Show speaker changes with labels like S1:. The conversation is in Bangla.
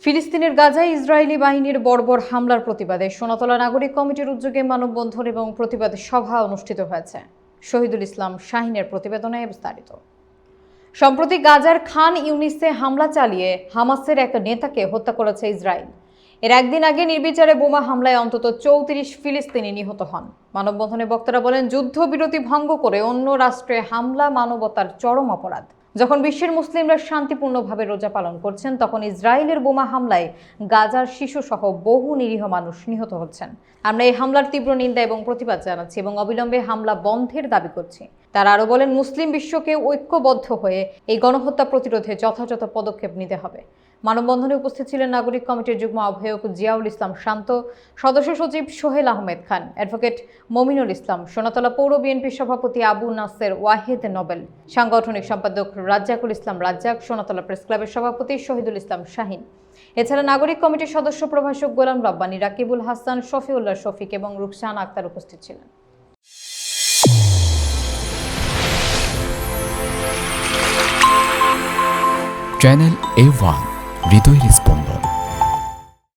S1: ফিলিস্তিনের গাজায় ইসরায়েলি বাহিনীর বর্বর হামলার প্রতিবাদে সোনাতলা নাগরিক কমিটির উদ্যোগে মানববন্ধন এবং প্রতিবাদ সভা অনুষ্ঠিত হয়েছে। শহীদুল ইসলাম শাহিনের প্রতিবেদনে বিস্তারিত। সম্প্রতি গাজার খান ইউনিসে হামলা চালিয়ে হামাসের এক নেতাকে হত্যা করেছে ইসরায়েল। এর একদিন আগে নির্বিচারে বোমা হামলায় অন্তত 34 ফিলিস্তিনি নিহত হন। মানববন্ধনে বক্তারা বলেন, যুদ্ধবিরতি ভঙ্গ করে অন্য রাষ্ট্রে হামলা মানবতার চরম অপরাধ। যখন বিশ্বের মুসলিমরা শান্তিপূর্ণভাবে রোজা পালন করছেন, তখন ইসরায়েলের বোমা হামলায় গাজার শিশুসহ বহু নিরীহ মানুষ নিহত হচ্ছেন। আমরা এই হামলার তীব্র নিন্দা এবং প্রতিবাদ জানাচ্ছি এবং অবিলম্বে হামলা বন্ধের দাবি করছি। তারা আরও বলেন, মুসলিম বিশ্বকে ঐক্যবদ্ধ হয়ে এই গণহত্যা প্রতিরোধে যথাযথ পদক্ষেপ নিতে হবে। মানববন্ধনে উপস্থিত ছিলেন নাগরিক কমিটির যুগ্ম আহ্বায়ক জিয়াউল ইসলাম শান্ত, সদস্য সচিব সোহেল আহমেদ খান, অ্যাডভোকেট মমিনুল ইসলাম, সোনাতলা পৌর বিএনপির সভাপতি আবু নাসের ওয়াহিদ নোবেল, সাংগঠনিক সম্পাদক রাজ্জাকুল ইসলাম রাজ্জাক, সোনাতলা প্রেস ক্লাবের সভাপতি শহীদুল ইসলাম শাহিন। এছাড়া নাগরিক কমিটির সদস্য প্রভাষক গোলাম রব্বানী, রাকিবুল হাসান, শফিউল্লাহ শফিক এবং রুকসান আক্তার উপস্থিত ছিলেন।
S2: চ্যানেল A1 হৃদয়ের স্পন্দন।